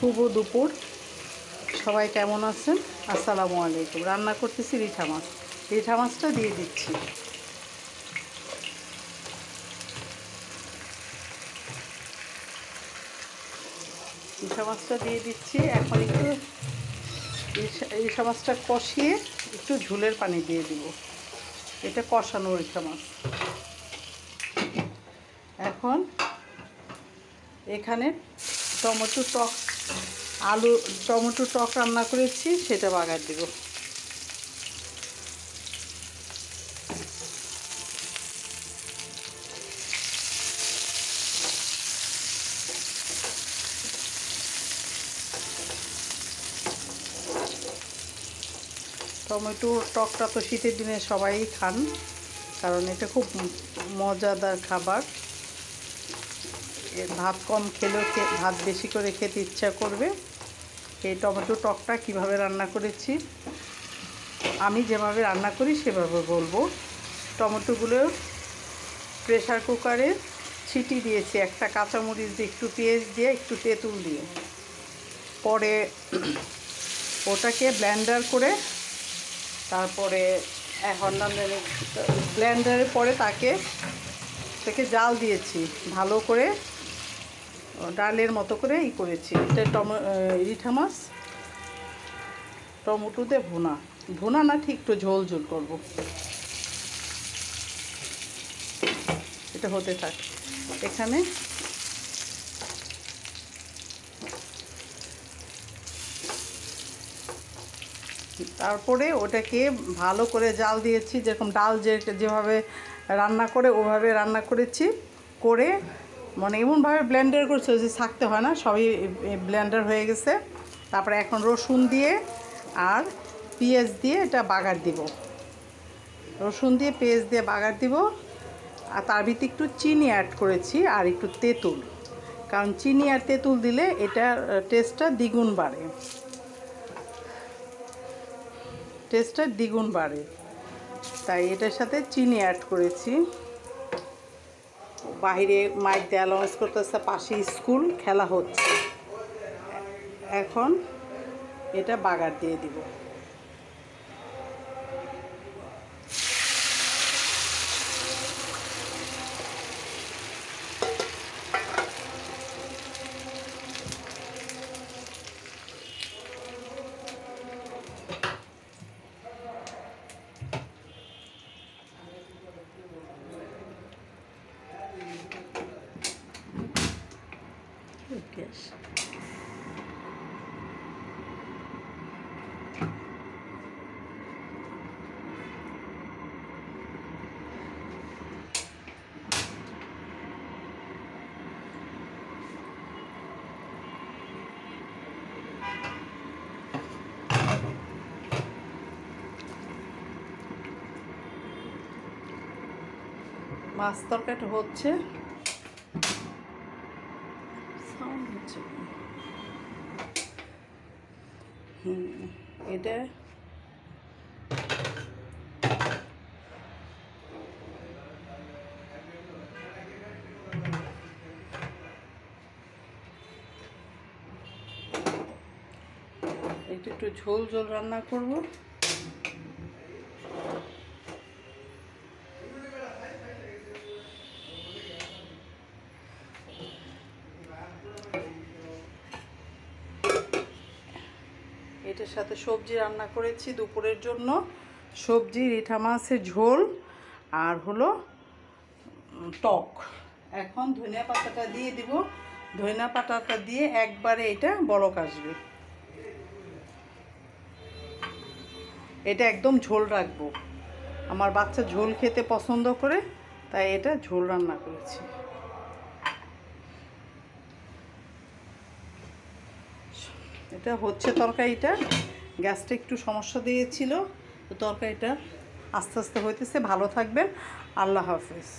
শুভ দুপুর, সবাই কেমন আছেন? আসসালামু আলাইকুম। রান্না করতেছি রিঠা মাছ। রিঠা মাছটা দিয়ে দিচ্ছি। রিঠা মাছটা দিয়ে দিচ্ছি। এখন একটু রিঠা মাছটা কষিয়ে একটু ঝোলের পানি দিয়ে দিব। এটা কষানো রিঠা মাছ। এখন এখানে টমেটো টক রান্না করেছি, সেটা বাগার দিব। টমেটোর টকটা তো শীতের দিনে সবাই খান, কারণ এটা খুব মজাদার খাবার। ভাত কম খেলেও ভাত বেশি করে খেতে ইচ্ছা করবে। এই টমেটো টকটা কিভাবে রান্না করেছি, আমি যেভাবে রান্না করি সেভাবে বলবো। টমেটোগুলো প্রেসার কুকারে ছিটি দিয়েছি, একটা কাঁচামরিচ দিয়ে, একটু পেঁয়াজ দিয়ে, একটু তেঁতুল দিয়ে। পরে ওটাকে ব্লেন্ডার করে, তারপরে এখন ব্লেন্ডারের পরে তাকে জাল দিয়েছি, ভালো করে ডালের মতো করে করেছি। এটা রিঠা মাছ টমেটো দিয়ে ভুনা না, ঠিক একটু ঝোল ঝোল করবো। এটা হতে থাক। এখানে তারপরে ওটাকে ভালো করে জাল দিয়েছি, যেরকম ডাল যেভাবে রান্না করে ওভাবে রান্না করেছি। করে মানে এমনভাবে ব্লেন্ডার করছে যে থাকতে হয় না, সবই ব্লেন্ডার হয়ে গেছে। তারপরে এখন রসুন দিয়ে আর পেঁয়াজ দিয়ে এটা বাগার দিব। রসুন দিয়ে পেঁয়াজ দিয়ে বাগার দিব। আর তার ভিতরে একটু চিনি অ্যাড করেছি আর একটু তেঁতুল, কারণ চিনি আর তেঁতুল দিলে এটা টেস্টটা দ্বিগুণ বাড়ে। তাই এটার সাথে চিনি অ্যাড করেছি। বাইরে মাইক দিয়ে অ্যানাউন্স করতেছে, পাশে স্কুল, খেলা হচ্ছে। এখন এটা বাগার দিয়ে দিব। মাছ তরকারিটা হচ্ছে, এটা একটু ঝোল ঝোল রান্না করব। এটার সাথে সবজি রান্না করেছি দুপুরের জন্য। সবজি রিঠা মাছের ঝোল আর হলো টক। এখন ধনিয়া পাতাটা দিয়ে দিব। ধনিয়া পাতাটা দিয়ে একবারে এটা বলক আসবে। এটা একদম ঝোল রাখবো, আমার বাচ্চা ঝোল খেতে পছন্দ করে, তাই এটা ঝোল রান্না করেছি। এটা হচ্ছে তরকারিটা। গ্যাসটা একটু সমস্যা দিয়েছিল, তো তরকারিটা আস্তে আস্তে হইতেছে। ভালো থাকবেন, আল্লাহ হাফেজ।